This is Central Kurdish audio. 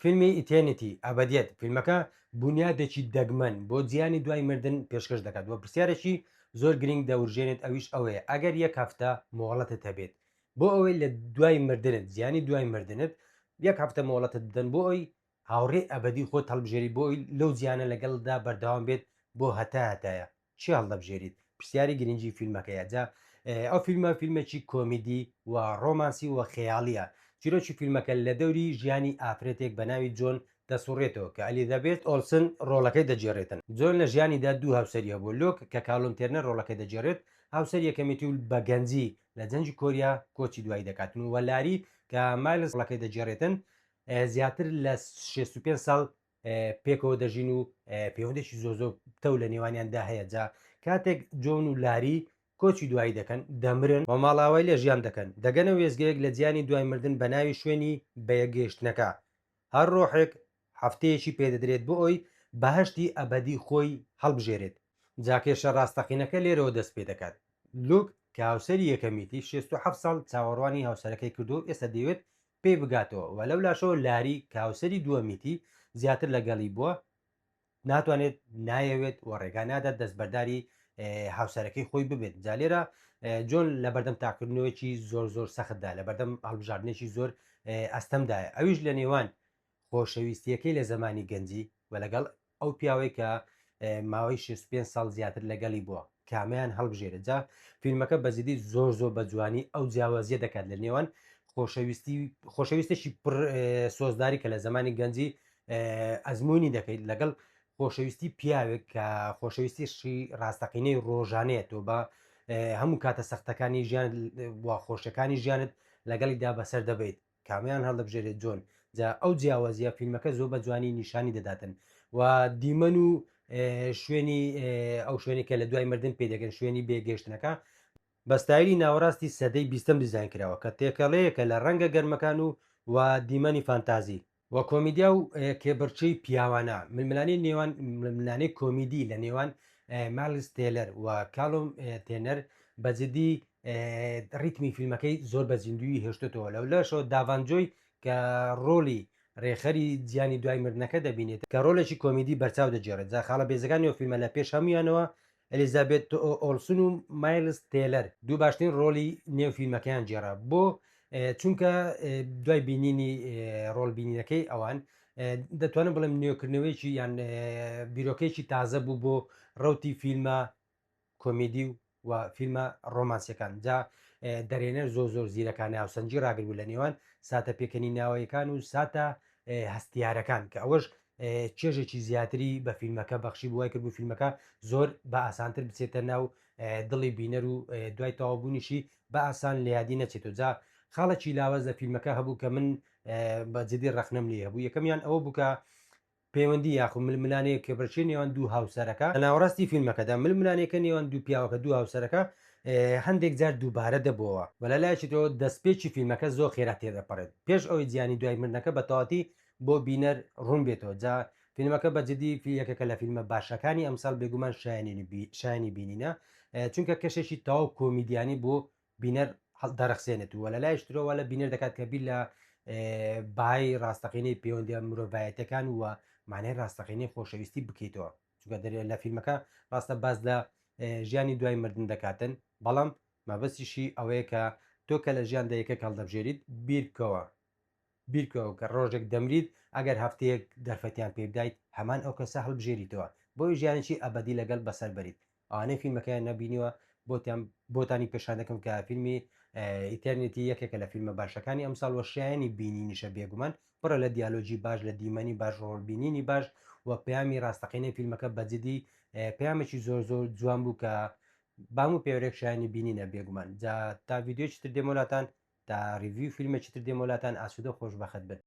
فیلمی ئیتێنیتی ئەبەدیەت فیلمەکە بنیادێکی دەگمەن بۆ جیانی دوای مردن پێشکەش دەکات وە پرسیارێکی زۆر گرنگ دەورژێنێت ئەویش ئەوەیە ئەگەر یەک هەفتە مۆڵەتت هەبێت بۆ ئەوەی لە دوای مردنت جیانی دوای مردنت یەک هەفتە مۆڵەتت بدەن بۆ ئەوی هاوڕێ ئەبدی خۆت هەڵبژێری بۆی لەو جیانە لەگەڵدا بەردەوام بێت بۆ هەتایە چی هەڵدەبژێریت پرسیاری گرنگی فیلمەکەیە جا ئەو فیلمە فیلمێکی کۆمیدی و ڕۆمانسی وە خەیاڵیە چیرۆکی فیلمەکە لە دەوری ژیانی ئافرەتێک بە ناوی جۆن دەسوڕێتەوە کە ئەلیزابێت ئۆلسن ڕۆڵەکەی دەجێڕێتن جۆن لە ژیانیدا دوو هاوسەریە بۆ لۆک کە کاڵۆن تێرنە ڕۆڵەکەی دەجێڕێت هاوسەر یەکەمیتی و بە گەنجی لە جەنجی کۆریا کۆچی دوایی دەکاتن و لاری کە مایلز ڕۆڵەکەی دەجێڕێتن زیاتر لە 65 ساڵ پێکەوە دەژین و پەیوەندێکی زۆ تەو لە نێوانیاندا هەیە جا کاتێک جۆن و لاری کۆچی دوایی دەکەن دەمرن و ماڵاوای لە ژیان دەکەن دەگەنە وێزگەیەک لە جیانی دوای مردن بە ناوی شوێنی بەیەگەیشتنەکە هەر ڕۆحێک هەفتەیەکی پێدەدرێت بۆ ئەوی بەهشتی ئەبدی خۆی هەڵبژێرێت جاکێشە ڕاستەقینەکە لێرەوە دەست پێ دەکات لوک کە هاوسەری یەکەمیتی 67 ساڵ چاوەڕوانی هاوسەرەکەی کردو ئێستا دەوێت پێی بگاتەوە و لەو لاشەوە لاری کە هاوسەری دووەمیتی زیاتر لەگەڵی بووە ناتوانێت نایەوێت و ڕێگانادات دەستبەرداری هاوسەرەکەی خۆی ببێت جالێرە جۆن لە بەردەم تاکردنەوەکی زۆر سەختدا لە بەردەم هەڵبژاردنێکی زۆر ئەستەمدایە ئەویش لە نێوان خۆشەویستیەکەی لە زمانی گەنجی و لەگەڵ ئەو پیاوەی کە ماوەی 65 ساڵ زیاتر لەگەڵی بووە کامیان هەڵبژێرە جا فیلمەکە بەزیدی زۆر بە جوانی ئەو جیاوازیە دەکات لە نێوان خۆشەویستێکی پڕ سۆزداری کە لە زمانی گەنجی ئەزمموی دەکەیت لەگەڵ خۆشەویستی پیاوێک کە خۆشەویستیشی ڕاستەقینەی ڕۆژانەیە تۆ بە هەموو کاتە سەختەکانی ژیان وا خۆشەکانی ژیانت لەگەڵیدا بەسەر دەبیت کامیان هەڵدەبژێرێت جۆن جا ئەو جیاوازیە فیلمەکە زۆر بە جوانی نیشانی دەداتن و دیمەن و شوێنی ئەو شوێنی کە لە دوای مردن پێدەگەن شوێنی بێگەشتنەکە بەستایلی ناوەڕاستی سەدەی بیستم دیزان کراوە کە تێکەڵەیەکە لە ڕەنگە گەرمەکان و دیمەنی فانتازی وە کۆمیدیا و کێبرچەی پیاوانە ململانی نێوان ململانەی کۆمیدی لە نێوان مالیس تێلەر و کاڵۆم تێنەر بەجددی ڕیتمی فیلمەکەی زۆر بە زیندوی هێشتێتەوە لەو لەشەوە داوانجۆی کە ڕۆلی ڕێخەری جیانی دوای مردنەکە دەبینێت کە ڕۆلێکی کۆمیدی بەرچاو دەجێڕێت جا خاڵە بێزەکانی و فیلمە لە پێش هەمویانەوە ئەلیزابێت ئۆلسن و مایلز تێلەر دوو باشترین ڕۆلی نێوفیلمەکەیان جێرا بۆ چونکە دوای بینینی ڕۆڵبینینەکەی ئەوان دەتوانم بڵێم نوێکردنەوەیکی یان بیرۆکەیەکی تازە بوو بۆ ڕوتی فیلمە کۆمیدی و فیلمە ڕۆمانسیەکان جا دەرێنەر زۆر زیرەکانی هاوسەنجی ڕاگربوو لە نێوان ساتە پێکەنی ناوەیەکان و ساتە هەستیارەکان کە ئەوەش چێژێکی زیاتری بە فیلمەکە بەخشی بووای کرد بوو فیلمەکە زۆر بە ئاسانتر بچێتە ناو دڵی بینەر و دوای تەوابوونیشی بە ئاسان لە یادی نەچێت و جا خاڵێکی لاوەز لە فیلمەکە هەبوو کە من بە جدی ڕەخنەم لێ هەبوو یەکەمیان ئەوە بووکە پەیوەندی یاخو ململانەیە کێبرچی نێوان دوو هاوسەرەکە لە ناوەڕاستی فیلمەکەدا ململانەکە نێوان دوو پیاوەکە دوو هاوسەرەکە هەندێک جار دووبارە دەبەوە و لە لایەکیەوە دەستپێکی فیلمەکە زۆر خێرا تێدەپەڕێت پێش ئەوەی جیانی دوای مردنەکە بە تەواتی بۆ بینەر ڕوون بێتەوە جا فیلمەکە بە جدی یەکێکە لە فیلمە باشەکانی ئەمساڵ بێگومان شایانی بینینە چونکە کەشێکی تەواو کۆمیدیانی بۆ بینەر دەرەخسێنێت و لە لایشترەوە لە بینەر دەکات کە بیر لە باهای ڕاستەقینەی پەیوەندی مرۆڤایەتەکان وە مانای ڕاستەقینەی خۆشەویستی بکەیتەوە چونکە دەرێت لە فیلمەکە ڕاستە باز لە ژیانی دوای مردن دەکاتن بەڵام مەبەستیشی ئەوەیە کە تۆ کە لە ژیاندا یەکێک هەڵدەبژێریت بیرکەوە کە ڕۆژێک دەمریت ئەگەر هەفتەیەک دەرفەتیان پێ بدایت هەمان ئەو کەسە هەڵبژێریتەوە بۆی ژیانێکی ئەبدی لەگەڵ بەسەر بەریت ئەوانەی فیلمەکەیان نەبینیوە بۆتانی پێشان دەکەم کە فیلمی ئیتەرنێتی یەکێکە لە فیلمە باشەکانی ئەمساڵ وە شایانی بینینیشە بێگومان پڕە لە دیالۆجی باش لە دیمەنی باش ڕۆڵبینینی باش و پەیامی ڕاستەقینەی فیلمەکە بەجددی پەیامێکی زۆر جوان بوو کە بام و پێوەرێک شایانی بینینە بێگومان جا تا ڤیددیۆی تر دێمۆلاتان تا ریڤیو فیلمێکی تر دێمۆلاتان ئاسوودە خۆشبەخت بن.